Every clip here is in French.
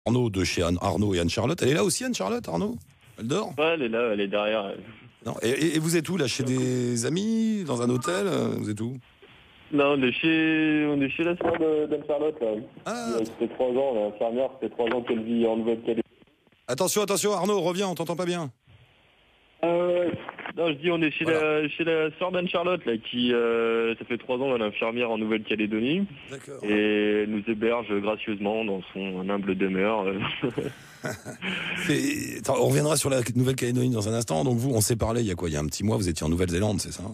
Arnaud de chez Arnaud et Anne-Charlotte. Elle est là aussi, Anne-Charlotte, Arnaud? Elle dort? Ouais, elle est là, elle est derrière. Non. Et vous êtes où, là? Chez des amis? Dans un hôtel? Vous êtes où? Non, on est chez la sœur d'Anne-Charlotte, là. Ah, Ça fait 3 ans, l'infirmière, ça fait 3 ans qu'elle vit en Nouvelle-Calédonie. attention, Arnaud, reviens, on t'entend pas bien. Non, je dis, on est chez la sœur d'Anne-Charlotte, là, qui, ça fait 3 ans, elle est infirmière en Nouvelle-Calédonie. D'accord. Et elle nous héberge gracieusement dans son humble demeure. Attends, on reviendra sur la Nouvelle-Calédonie dans un instant. Donc vous, on s'est parlé il y a quoi? Il y a un petit mois, vous étiez en Nouvelle-Zélande, c'est ça?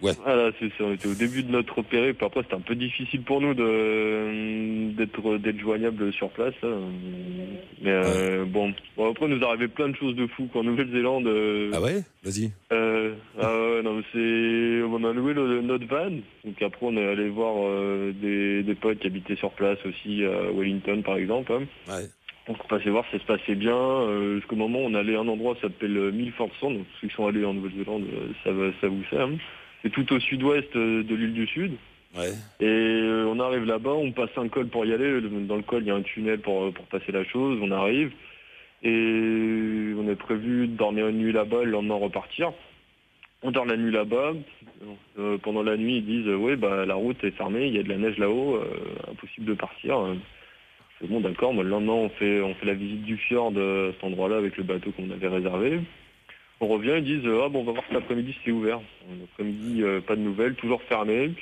Ouais. Voilà, c'est ça, on était au début de notre périple. Après, c'était un peu difficile pour nous d'être joignable sur place. Là. Mais bon, après, nous arrivait plein de choses de fou qu'en Nouvelle-Zélande. Ah ouais? Vas-y. Non, mais on a loué notre van. Donc après, on est allé voir des potes qui habitaient sur place aussi, à Wellington par exemple. Hein. Ouais. Donc on passait voir si ça se passait bien. Jusqu'au moment où on allait à un endroit qui s'appelle Milford Sound. Donc ceux qui sont allés en Nouvelle-Zélande, ça vous sert. Hein. C'est tout au sud-ouest de l'île du Sud. Ouais. Et on arrive là-bas, on passe un col pour y aller. Dans le col, il y a un tunnel pour passer la chose. On arrive et on est prévu de dormir une nuit là-bas et le lendemain repartir. On dort la nuit là-bas. Pendant la nuit, ils disent ouais, bah la route est fermée, il y a de la neige là-haut, impossible de partir. C'est bon, d'accord. Moi, le lendemain, on fait la visite du fjord de cet endroit-là avec le bateau qu'on avait réservé. On revient, ils disent ah bon, on va voir cet après-midi si c'est ouvert. L'après-midi, pas de nouvelles, toujours fermé.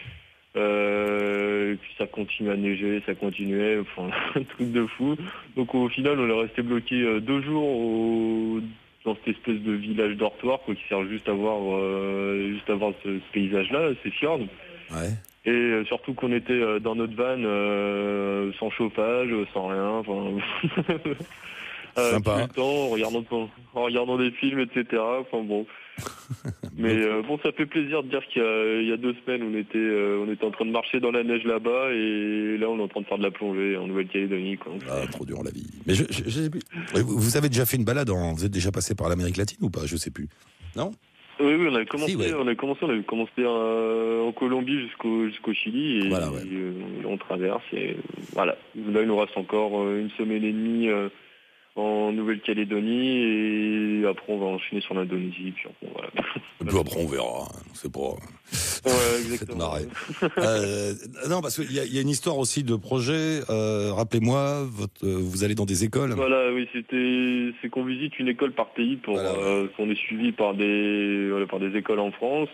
Et puis ça continue à neiger, ça continuait, enfin un truc de fou. Donc au final, on est resté bloqué 2 jours dans cette espèce de village dortoir quoi, qui sert juste à voir ce paysage-là, ces fjords. Ouais. Et surtout qu'on était dans notre van sans chauffage, sans rien. Enfin, Sympa. tout le temps, en regardant des films, etc. Enfin bon. Mais bon, ça fait plaisir de dire qu'il y a 2 semaines, on était en train de marcher dans la neige là-bas et là, on est en train de faire de la plongée en Nouvelle-Calédonie. Quoi. Ah, trop dur la vie. Mais je sais plus. Vous avez déjà fait une balade vous êtes déjà passé par l'Amérique latine ou pas? Je sais plus. Non? Oui, on avait commencé, Si, ouais. on avait commencé en Colombie jusqu'au Chili et, Voilà, ouais. on traverse et voilà. Là, il nous reste encore 1 semaine et demie en Nouvelle-Calédonie et après on va enchaîner sur l'Indonésie puis voilà. Et puis après on verra. C'est pas. Ouais, Faites exactement. marrer. Non, parce qu'il y a une histoire aussi de projet. Rappelez-moi, vous allez dans des écoles. Voilà, oui, c'est qu'on visite une école par pays Voilà, ouais. qu'on est suivi par des écoles en France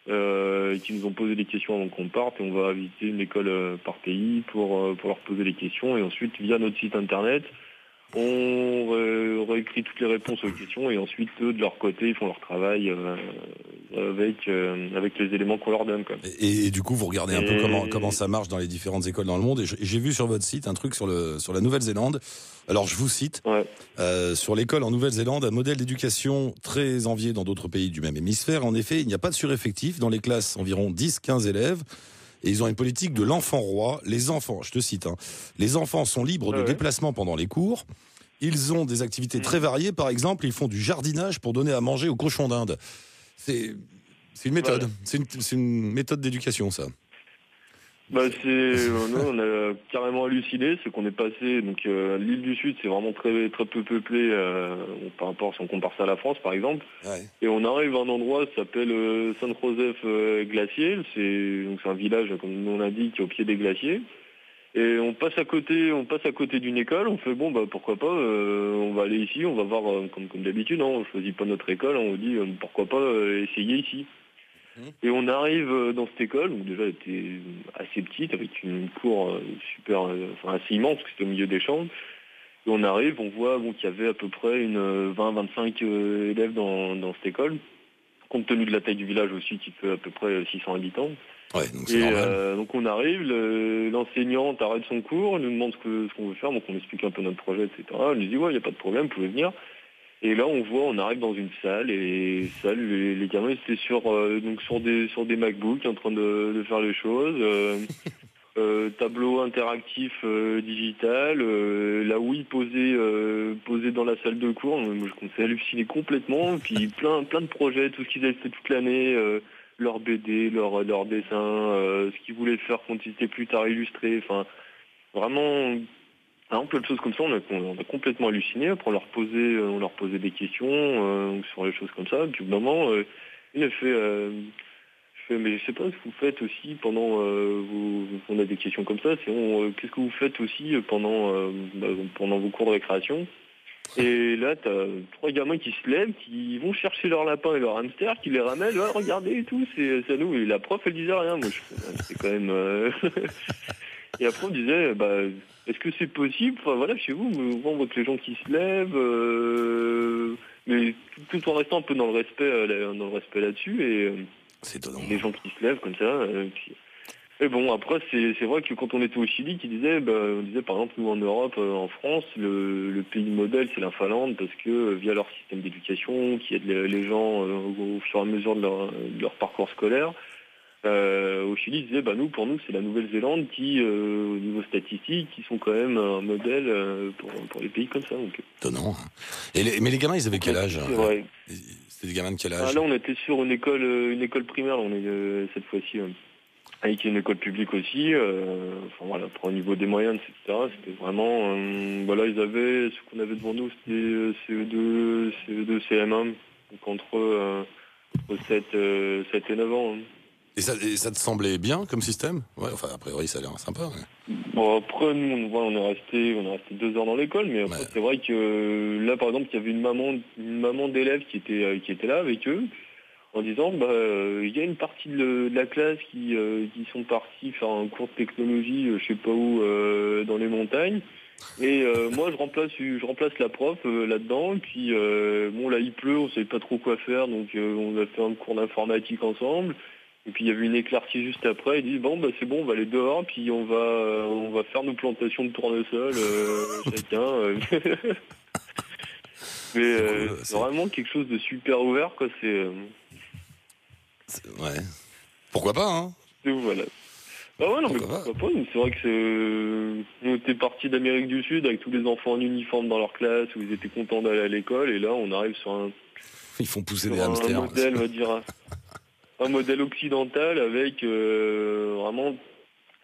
qui nous ont posé des questions avant qu'on parte et on va visiter une école par pays pour leur poser des questions et ensuite via notre site internet on réécrit toutes les réponses aux questions et ensuite eux de leur côté ils font leur travail avec les éléments qu'on leur donne quoi. Et du coup, vous regardez un peu comment ça marche dans les différentes écoles dans le monde. Et j'ai vu sur votre site un truc sur la Nouvelle-Zélande. Alors, je vous cite, Ouais. sur l'école en Nouvelle-Zélande, un modèle d'éducation très envié dans d'autres pays du même hémisphère. En effet, il n'y a pas de sureffectif. Dans les classes, environ 10-15 élèves. Et ils ont une politique de l'enfant roi. Les enfants, je te cite, les enfants sont libres de déplacement pendant les cours. Ils ont des activités très variées. Par exemple, ils font du jardinage pour donner à manger aux cochons d'Inde. C'est une méthode. Voilà. C'est une méthode d'éducation, ça. Bah nous on a carrément halluciné, c'est qu'on est passé donc l'île du Sud c'est vraiment très très peu peuplé par rapport si on compare ça à la France par exemple. Ouais. Et on arrive à un endroit qui s'appelle Saint-Joseph Glacier, c'est un village comme on l'a dit qui est au pied des glaciers. Et on passe à côté d'une école, on fait bon bah pourquoi pas, on va aller ici, on va voir comme d'habitude, hein, on choisit pas notre école, on dit pourquoi pas essayer ici. Et on arrive dans cette école, donc déjà elle était assez petite, avec une cour assez immense, parce que c'était au milieu des champs. Et on arrive, on voit qu'il y avait à peu près une 20-25 élèves dans cette école, compte tenu de la taille du village aussi, qui fait à peu près 600 habitants. Ouais, donc c'est normal. Donc on arrive, l'enseignante arrête son cours, elle nous demande ce qu'on veut faire, donc on explique un peu notre projet, etc. Elle nous dit ouais, il n'y a pas de problème, vous pouvez venir. Et là, on arrive dans une salle, et les gamins étaient sur des MacBooks en train de faire les choses. Tableau interactif digital, la Wii posée dans la salle de cours. Moi, je commençais à halluciner complètement. Puis plein de projets, tout ce qu'ils avaient fait toute l'année, leur BD, leur dessin, ce qu'ils voulaient faire quand ils étaient plus tard illustrés. Enfin, vraiment un peu de choses comme ça, on a complètement halluciné. Après, on leur posait des questions sur les choses comme ça. Puis au bout d'un moment, il a fait, mais je sais pas ce que vous faites aussi pendant on a des questions comme ça. Qu'est-ce que vous faites aussi pendant vos cours de récréation? Et là, t'as 3 gamins qui se lèvent, qui vont chercher leur lapin et leur hamster, qui les ramènent. Ouais, regardez et tout, c'est à nous. Et la prof, elle disait rien. Moi, c'est quand même. Et après, on disait, est-ce que c'est possible? Enfin, voilà, chez vous, on voit que les gens qui se lèvent, mais tout en restant un peu dans le respect là-dessus. Et C'est étonnant. les gens qui se lèvent comme ça. Et bon, après, c'est vrai que quand on était au Chili, on disait par exemple, nous en Europe, en France, le pays modèle, c'est la Finlande, parce que via leur système d'éducation, qui aide les gens au fur et à mesure de leur parcours scolaire, au Chili, ils disaient, pour nous, c'est la Nouvelle-Zélande qui, au niveau statistique, qui sont quand même un modèle pour les pays comme ça. Donc. Étonnant. Mais les gamins, ils avaient quel âge? C'est vrai. C'était des gamins de quel âge? Là, on était sur une école primaire, là, on est cette fois-ci. Avec une école publique aussi, pour au niveau des moyens, etc. C'était vraiment, ils avaient, ce qu'on avait devant nous, c'était CE2, CM1, donc entre 7 et 9 ans. Et ça te semblait bien comme système? Ouais, enfin, a priori, ça a l'air sympa. Ouais. Bon, après, nous, on est resté 2 heures dans l'école, mais après, c'est vrai que là, par exemple, il y avait une maman d'élèves qui était là avec eux, en disant il y a une partie de la classe qui sont partis faire un cours de technologie, je sais pas où, dans les montagnes. Et moi je remplace la prof là-dedans. Et puis là il pleut, on savait pas trop quoi faire, donc on a fait un cours d'informatique ensemble. Et puis il y avait une éclaircie juste après. Ils disent c'est bon, on va aller dehors, puis on va faire nos plantations de tournesol chacun. Mais c'est vraiment quelque chose de super ouvert, quoi. Ouais. Pourquoi pas, hein? Voilà. Non, mais pourquoi pas. C'est vrai que nous étions partis d'Amérique du Sud avec tous les enfants en uniforme dans leur classe où ils étaient contents d'aller à l'école, et là on arrive sur ils font pousser des hamsters. Un modèle, on va dire, un modèle occidental avec vraiment.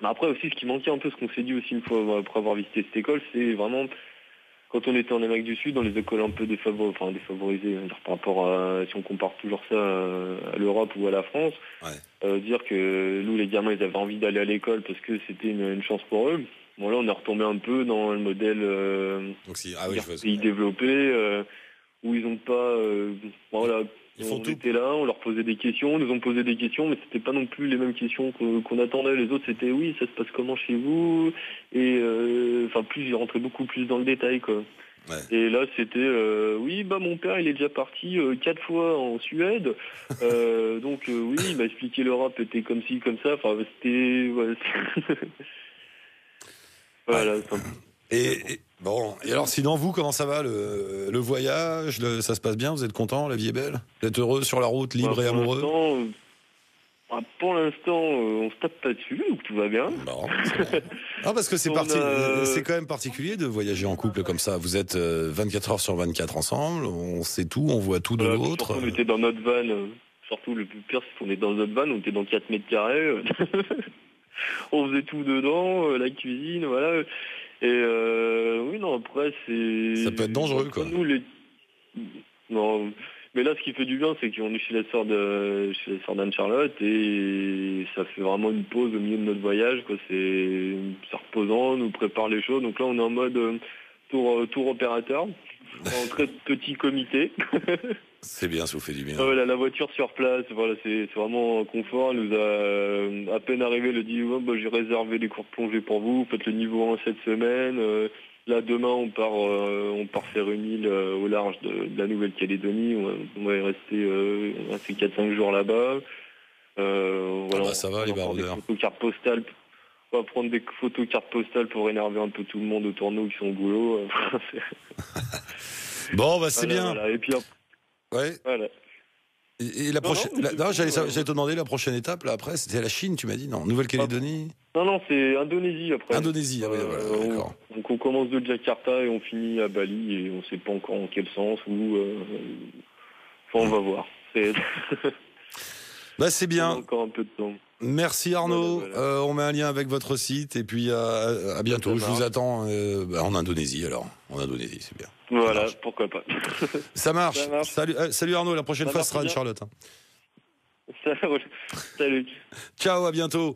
Mais après aussi, ce qui manquait un peu, ce qu'on s'est dit aussi une fois après avoir visité cette école, c'est vraiment. Quand on était en Amérique du Sud, dans les écoles un peu défavorisées, par rapport à, si on compare toujours ça à l'Europe ou à la France, dire que nous, les gamins, ils avaient envie d'aller à l'école parce que c'était une chance pour eux. Bon, là, on est retombé un peu dans le modèle pays développé, où ils n'ont pas... on était là, on leur posait des questions, ils nous ont posé des questions, mais c'était pas non plus les mêmes questions qu'on attendait. Les autres, c'était oui, ça se passe comment chez vous? Et ils rentraient beaucoup plus dans le détail, quoi. Ouais. Et là, c'était mon père, il est déjà parti 4 fois en Suède, donc oui, il m'a expliqué l'Europe était comme ci, comme ça. Enfin, c'était voilà. Et alors sinon vous, comment ça va le voyage, ça se passe bien, vous êtes content, la vie est belle, vous êtes heureux sur la route, libre et amoureux? Pour l'instant, on se tape pas dessus, donc tout va bien. Bon, non, parce que c'est quand même particulier de voyager en couple comme ça. Vous êtes 24 heures sur 24 ensemble, on sait tout, on voit tout de l'autre. On était dans notre van, surtout le plus pire, c'est qu'on est dans notre van, on était dans 4 mètres carrés. On faisait tout dedans, la cuisine, voilà. Et après, c'est... Ça peut être dangereux, quoi. Non, mais là, ce qui fait du bien, c'est qu'on est chez la sœur d'Anne-Charlotte, et ça fait vraiment une pause au milieu de notre voyage, quoi. C'est reposant, on nous prépare les choses. Donc là, on est en mode tour opérateur, en très petit comité. C'est bien, ça vous fait du bien. La voiture sur place, voilà, c'est vraiment un confort. Elle nous a à peine arrivé, elle a dit j'ai réservé les cours de plongée pour vous, faites le niveau 1 cette semaine. Là demain on part faire une île au large de la Nouvelle-Calédonie. On va y rester 4-5 jours là-bas. Ça va les baroudeurs. On va prendre des photos cartes postales pour énerver un peu tout le monde autour de nous qui sont au boulot. Bon, c'est bien. Voilà. Et puis ouais. Voilà. Et la prochaine. J'allais te demander la prochaine étape. Là après, c'était la Chine, tu m'as dit, non? Nouvelle-Calédonie. Non, c'est Indonésie après. Indonésie, d'accord. Donc on commence de Jakarta et on finit à Bali, et on ne sait pas encore en quel sens, on va voir. Bah c'est bien. Encore un peu de temps. Merci Arnaud. Voilà. On met un lien avec votre site et puis à bientôt. Je vous attends en Indonésie alors. En Indonésie, c'est bien. Voilà, pourquoi pas. Ça marche. Ça marche. Salut Arnaud. La prochaine fois ce sera bien. Anne-Charlotte. Salut. Ciao, à bientôt.